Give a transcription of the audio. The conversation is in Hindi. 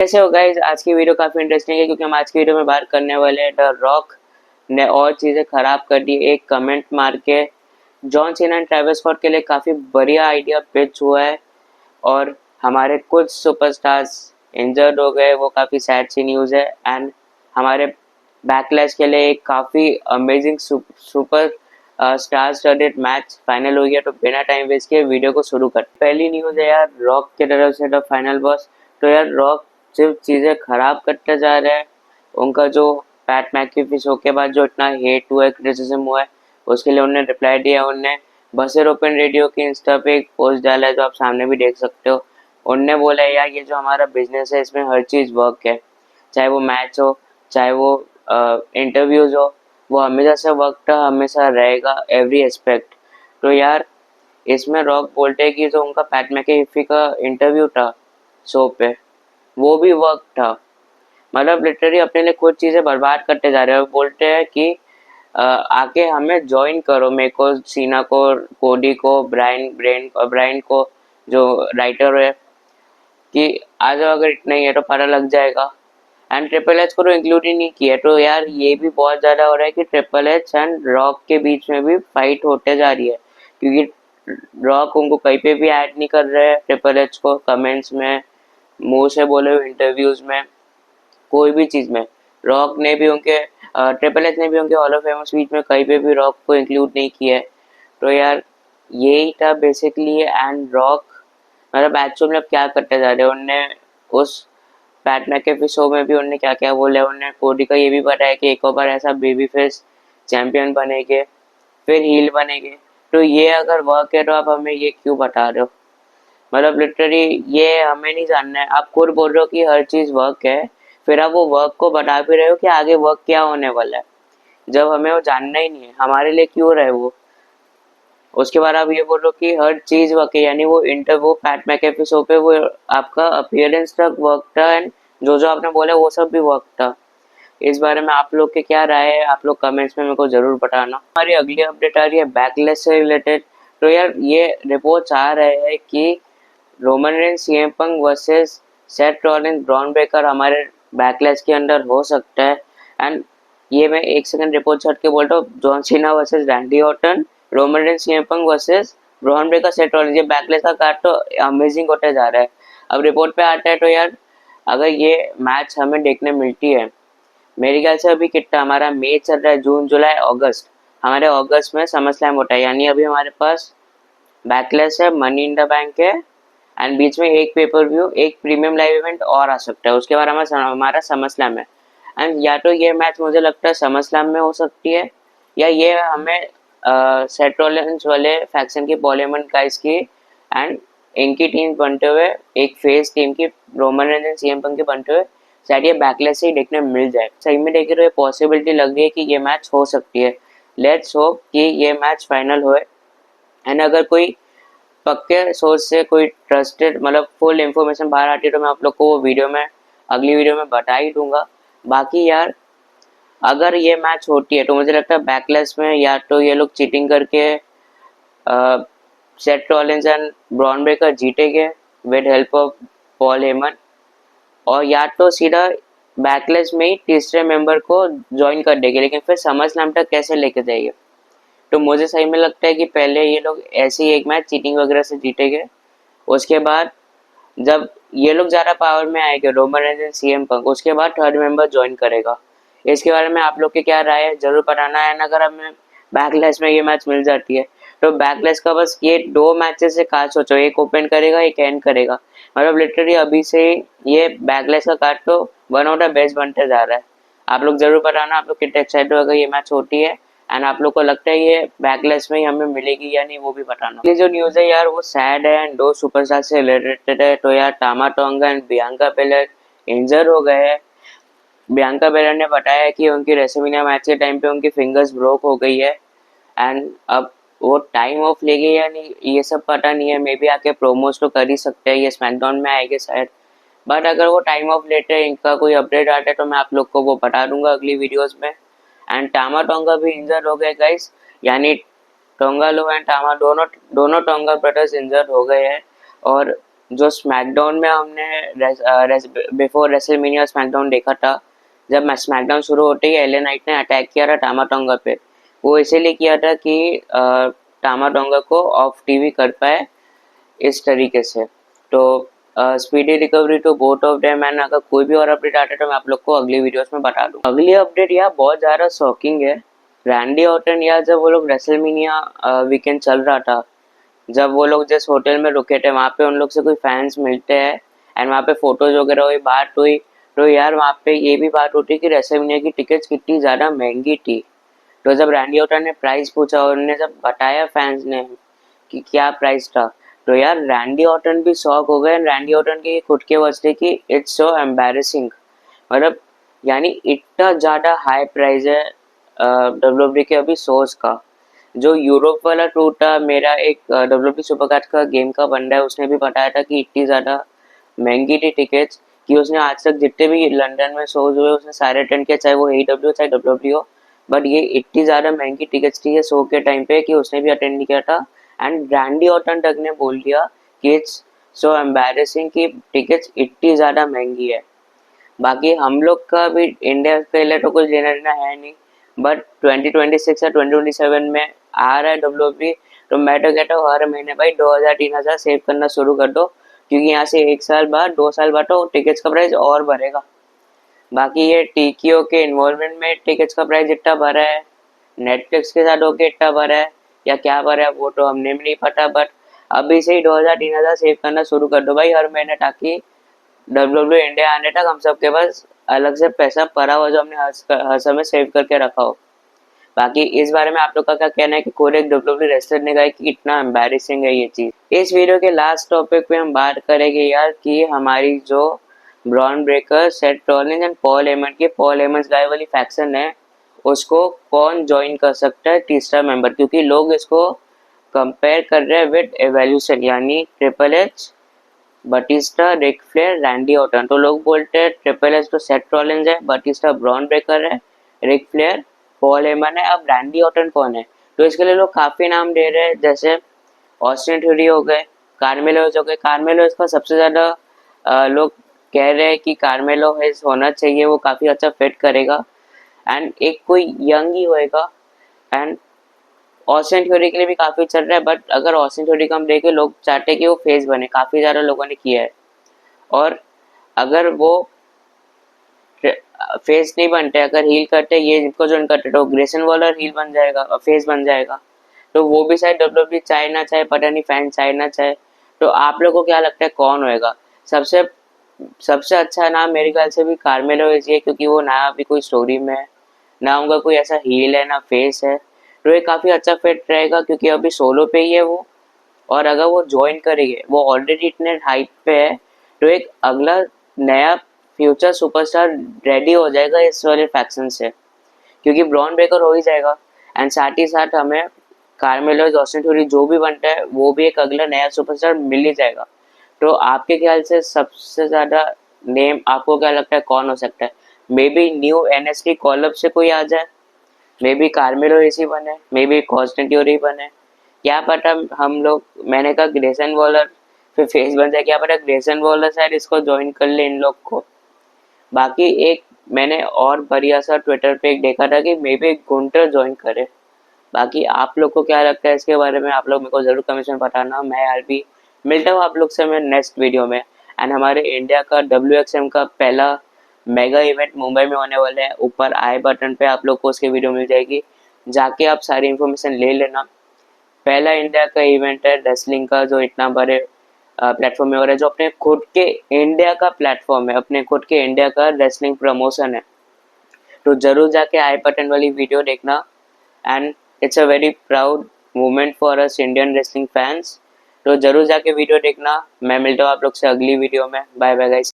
कैसे हो गाइस। आज की वीडियो काफी इंटरेस्टिंग है क्योंकि हम आज की वीडियो में बात करने वाले हैं द रॉक ने और चीजें खराब कर दी। एक कमेंट मार के John Cena and Travis Scott के लिए काफी बढ़िया आइडिया पिच हुआ है और हमारे कुछ सुपरस्टार्स इंजर्ड हो गए, वो काफी सैड सी न्यूज है। एंड हमारे बैकलैश के लिए एक काफी amazing super star studded match final हो गया। तो बिना टाइम वेस्ट किए वीडियो को शुरू कर। पहली न्यूज है यार, रॉक की तरफ से द फाइनल बॉस। तो यार रॉक सिर्फ चीजें खराब करते जा रहे हैं। उनका जो पैट मैकेफी शो के बाद जो इतना हेट हुआ है, क्रिटिसिज्म हुआ है, उसके लिए उन्होंने रिप्लाई दिया। उनने बसर ओपन रेडियो के इंस्टा पे एक पोस्ट डाला है जो आप सामने भी देख सकते हो। उनने बोला है यार ये जो हमारा बिजनेस है इसमें हर चीज़ वर्क है, चाहे वो मैच हो, चाहे वो इंटरव्यूज हो, वो हमेशा से वर्क हमेशा रहेगा, एवरी एस्पेक्ट। तो यार इसमें रॉक बोलते हैं कि जो उनका पैट मैकेफी का इंटरव्यू था शो पे, वो भी वर्क था। मतलब लिटरली अपने लिए कुछ चीज़ें बर्बाद करते जा रहे हैं। बोलते हैं कि आके हमें ज्वाइन करो, मेरे को, सीना को, कोडी को, ब्रायन को जो राइटर है, कि आ जाओ, अगर इतना ही है तो पता लग जाएगा। एंड ट्रिपल एच को तो इंक्लूड ही नहीं किया। तो यार ये भी बहुत ज़्यादा हो रहा है कि ट्रिपल एच एंड रॉक के बीच में भी फाइट होते जा रही है, क्योंकि रॉक उनको कहीं पे भी ऐड नहीं कर रहे हैं ट्रिपल एच को, कमेंट्स में, मुंह से बोले हुए इंटरव्यूज में, कोई भी चीज़ में। रॉक ने भी उनके ट्रिपल एच ने भी उनके हॉल ऑफ फेम स्पीच में कहीं पे भी रॉक को इंक्लूड नहीं किया है। तो यार यही था बेसिकली। एंड रॉक मतलब एक्चुअल में अब क्या करते जा रहे हैं, उनने उस पैट मैकेफी शो में भी उनने क्या क्या बोला है। उन्होंने कोडी का ये भी बताया कि एक और बार ऐसा बेबी फेस चैंपियन बनेंगे, फिर हील बनेंगे। तो ये अगर वर्क है तो आप हमें ये क्यों बता रहे हो? मतलब लिटरली ये हमें नहीं जानना है। आप खुद बोल रहे हो कि हर चीज़ वर्क है, फिर आप वो वर्क को बता भी रहे हो कि आगे वर्क क्या होने वाला है, जब हमें वो जानना ही नहीं है हमारे लिए क्यों रहे वो। उसके बाद आप ये बोलो कि हर चीज़ वर्क है, यानी वो पैट मैकेफी शो पे वो आपका अपीयरेंस तक वर्क था, एंड जो जो आपने बोला वो सब भी वर्क था। इस बारे में आप लोग के क्या राय है, आप लोग कमेंट्स में मेरे को ज़रूर बताना। हमारी अगली अपडेट आ रही है बैकलेस से रिलेटेड। तो यार ये रिपोर्ट्स आ रहे हैं कि Roman Reigns, CM Punk versus Seth Rollins, Bron Breakker हमारे बैकलैश के अंदर हो सकता है। एंड ये मैं एक सेकंड रिपोर्ट छट के बोल रहा हूँ, John Cena versus Randy Orton, Roman Reigns, CM Punk versus Bron Breakker, Seth Rollins. ये बैकलैश का कार्ड तो अमेजिंग होता जा रहा है। अब रिपोर्ट पे आता है तो यार अगर ये मैच हमें देखने मिलती है, मेरे ख्याल से अभी कितना हमारा मई चल रहा है, जून, जुलाई, अगस्त, हमारे अगस्त में समर स्लैम होता है, यानी अभी हमारे पास बैकलेस है, मनी इन द बैंक है, एंड बीच में एक पेपर व्यू, एक प्रीमियम लाइव इवेंट और आ सकता है। उसके बाद हमारा समर स्लैम है। एंड या तो ये मैच मुझे लगता है समर स्लैम में हो सकती है, या ये हमें सेथ रॉलिंस वाले फैक्शन की, पॉलीमन गाइस की एंड इनकी टीम बनते हुए, एक फेस टीम की, Roman Reigns and CM Punk के बनते हुए, शायद ये बैकलेस से ही देखने मिल जाए। सही में देखे तो ये पॉसिबिलिटी लग रही है कि ये मैच हो सकती है। लेट्स होप कि ये मैच फाइनल होए। एंड अगर कोई पक्के सोर्स से, कोई ट्रस्टेड, मतलब फुल इन्फॉर्मेशन बाहर आती है तो मैं आप लोग को वो वीडियो में, अगली वीडियो में बता ही दूंगा। बाकी यार अगर ये मैच होती है तो मुझे लगता है बैकलेस में या तो ये लोग चीटिंग करके Seth Rollins and Bron Breakker जीतेंगे with help of Paul Heyman, और या तो सीधा बैकलेस में ही तीसरे मेंबर को ज्वाइन कर देंगे, लेकिन फिर समर स्लैम तक कैसे लेके जाएंगे। तो मुझे सही में लगता है कि पहले ये लोग ऐसे ही एक मैच चीटिंग वगैरह से जीतेंगे। उसके बाद जब ये लोग ज़्यादा पावर में आएंगे, Roman Reigns and CM Punk, उसके बाद थर्ड मेंबर ज्वाइन करेगा। इसके बारे में आप लोग की क्या राय है जरूर बताना है। अगर हमें बैकलैश में ये मैच मिल जाती है तो बैकलैश का बस ये दो मैचेस से कहा सोचो, एक ओपन करेगा, एक एंड करेगा। मतलब लिटरली अभी से ये बैकलैश का कार्ड तो वन ऑफ द बेस्ट बनते जा रहा है। आप लोग जरूर बताना आप लोग कितने एक्साइटेड हो अगर ये मैच होती है, एंड आप लोग को लगता है ये बैकलेस में ही हमें मिलेगी या नहीं, वो भी बताना। ये जो न्यूज़ है यार वो सैड है एंड दो सुपरस्टार से रिलेटेड है। तो यार टामा टोंगा एंड बियांका बेलर इंजर हो गए हैं। बियांका बेलर ने बताया कि उनकी रेसलमेनिया मैच के टाइम पे उनकी फिंगर्स ब्रोक हो गई है, एंड अब वो टाइम ऑफ लेंगे या नहीं ये सब पता नहीं है। मे बी आके प्रोमोज तो कर ही सकते हैं, ये स्मैकडाउन में आएंगे शायद। बट अगर वो टाइम ऑफ लेते हैं, इनका कोई अपडेट आता है तो मैं आप लोग को वो बता दूंगा अगली वीडियोस में। एंड टामा टोंगा भी इंजर्ड हो गए गाइस, यानी टोंगा लो एंड टामा दोनों दोनों टोंगा ब्रदर्स इंजर्ड हो गए हैं। और जो स्मैकडाउन में हमने बिफोर रेसलमेनिया स्मैकडाउन देखा था, जब स्मैकडाउन शुरू होते ही एले नाइट ने अटैक किया था टामा टोंगा पे, वो इसीलिए किया था कि टामा टोंगा को ऑफ टीवी कर पाए इस तरीके से। तो speedy recovery to both of them, and अगर कोई भी और अपडेट आता है तो मैं आप लोग को अगली वीडियोस में बता दूँ। अगली अपडेट यार बहुत ज़्यादा शॉकिंग है। रैंडी ऑर्टन यार, जब वो लोग रेसलमेनिया वीकेंड चल रहा था, जब वो लोग जिस होटल में रुके थे वहाँ पे उन लोग से कोई फैंस मिलते हैं एंड वहाँ पे फोटोज वगैरह हुई, बात हुई, तो यार वहाँ पे ये भी बात होती कि रेसलमेनिया की टिकट्स कितनी ज़्यादा महंगी थी। तो जब रैंडी ऑर्टन ने प्राइस पूछा और उन्होंने जब बताया फैंस ने कि क्या प्राइस था, तो यार रैंडी ऑर्टन भी शॉक हो गए। रैंडी ऑर्टन के खुद के वर्ड्स थे कि इट्स सो एम्बैरेसिंग, मतलब यानी इतना ज़्यादा हाई प्राइस है डब्ल्यूडब्ल्यूई के अभी सोर्स का। जो यूरोप वाला टूर था, मेरा एक डब्ल्यूडब्ल्यूई सुपरकार्ड का गेम का बंदा है, उसने भी बताया था कि इतनी ज़्यादा महंगी थी टिकट्स कि उसने आज तक जितने भी लंदन में शोज हुए उसने सारे अटेंड किया, चाहे वो AEW चाहे डब्ल्यूडब्ल्यूई, बट ये इतनी ज़्यादा महंगी टिकट्स थी ये शो के टाइम पे कि उसने भी अटेंड नहीं किया था। एंड रैंडी ऑर्टन तक ने बोल दिया कि इट्स सो एम्बैरेसिंग कि टिकट्स इतनी ज़्यादा महंगी है। बाकी हम लोग का भी इंडिया के लिए तो कुछ लेना देना है नहीं, बट 2026 या 2027 में आ रहा है डब्ल्यूडब्ल्यूई, तो मैं तो कहता हूँ हर महीने भाई 2000-3000 सेव करना शुरू कर दो, क्योंकि यहाँ से 1 साल बाद 2 साल बाद तो टिकट्स का प्राइस और बढ़ेगा। बाकी ये टीकीओ के इन्वॉल्वमेंट में टिकट्स का प्राइस इतना बढ़ा है, नेटफ्लिक्स के साथ होके इतना बढ़ा है या क्या बढ़ा है वो तो हमने भी नहीं पता, बट अभी से ही 2000-3000 सेव करना शुरू कर दो भाई हर महीने, ताकि डब्ल्यूडब्ल्यू इंडिया आने तक हम सबके पास अलग से पैसा पड़ा हुआ जो हमने हर समय सेव करके रखा हो। बाकी इस बारे में आप लोग का क्या कहना है कि कोई एक डब्ल्यूडब्ल्यू रेसलर ने कहा कि कितना एम्बैरेसिंग है ये चीज। इस वीडियो के लास्ट टॉपिक पे हम बात करेंगे यार कि हमारी जो Bron Breakker, Seth Rollins and Paul Hammond की पॉल हेमंड्स गाय वाली फैक्शन है, उसको कौन ज्वाइन कर सकता है तीसरा मेंबर, क्योंकि लोग इसको कंपेयर कर रहे हैं विद एवोल्यूशन, यानी triple H, Batista, Ric Flair, Randy Orton. तो लोग बोलते हैं ट्रिपल एच तो सेथ रॉलिंस है, बटिस्टा ब्रॉन ब्रेकर है, रिक फ्लेयर पॉल हेमन है, अब रैंडी ऑर्टन कौन है। तो इसके लिए लोग काफ़ी नाम दे रहे हैं, जैसे ऑस्टिन थ्योरी हो गए, कार्मेलो हो गए। कार्मेलो इसका सबसे ज़्यादा लोग कह रहे हैं कि कार्मेलो हेज होना चाहिए, वो काफ़ी अच्छा फिट करेगा एंड एक कोई यंग ही होएगा। एंड ऑस्टिन थ्योरी के लिए भी काफ़ी चल रहा है, बट अगर ऑस्टिन थ्योरी को हम देखें, लोग चाहते हैं कि वो फेस बने, काफ़ी ज़्यादा लोगों ने किया है। और अगर वो फेस नहीं बनते, अगर हील करते ये इनको जो करते तो ग्रेसन वॉलर हील बन जाएगा और फेस बन जाएगा। तो वो भी शायद डब्ल्यूडब्ल्यूई चाहे ना चाहे, पता नहीं फैन चाहे ना चाहे। तो आप लोगों को क्या लगता है कौन होएगा सबसे सबसे अच्छा नाम? मेरे ख्याल से भी कार्मेलो है, क्योंकि वो ना अभी कोई स्टोरी में है, ना उनका कोई ऐसा हील है ना फेस है, तो ये काफ़ी अच्छा फिट रहेगा क्योंकि अभी सोलो पे ही है वो। और अगर वो ज्वाइन करेंगे, वो ऑलरेडी इतने हाइप पे है, तो एक अगला नया फ्यूचर सुपरस्टार रेडी हो जाएगा इस वाले फैक्शन से, क्योंकि ब्रॉन ब्रेकर हो ही जाएगा एंड साथ ही साथ हमें कार्मेलो, ऑस्टिन थ्योरी जो भी बनता है वो भी एक अगला नया सुपरस्टार मिल ही जाएगा। तो आपके ख्याल से सबसे ज़्यादा नेम आपको क्या लगता है कौन हो सकता है? May be new NXT call up से कोई आ जाए, मे बी कार्मेलो इसी बने, मे बी ऑस्टिन थ्योरी बने, क्या पता हम लोग, मैंने कहा ग्रेसन वॉलर फिर फेस बन जाए, क्या पता ग्रेसन वॉलर शायद इसको ज्वाइन कर ले इन लोग को। बाकी एक मैंने और बढ़िया सा ट्विटर पे एक देखा था कि मे बी गुंटर ज्वाइन करे। बाकी आप लोग को क्या लगता है इसके बारे में, आप लोग मेरे को जरूर कमेंट में बताना। मैं यार भी मिलता हूँ आप लोग से मैं नेक्स्ट वीडियो में। एंड हमारे इंडिया का WXM का पहला मेगा इवेंट मुंबई में होने वाला है, ऊपर आई बटन पे आप लोग को उसकी वीडियो मिल जाएगी, जाके आप सारी इन्फॉर्मेशन ले लेना। पहला इंडिया का इवेंट है रेसलिंग का जो इतना बड़े प्लेटफॉर्म में हो रहा है, जो अपने खुद के इंडिया का प्लेटफॉर्म है, अपने खुद के इंडिया का रेसलिंग प्रमोशन है। तो जरूर जाके आई बटन वाली वीडियो देखना and it's a very proud moment for us Indian wrestling fans. तो जरूर जाके वीडियो देखना। मैं मिलता हूँ आप लोग से अगली वीडियो में। Bye bye guys.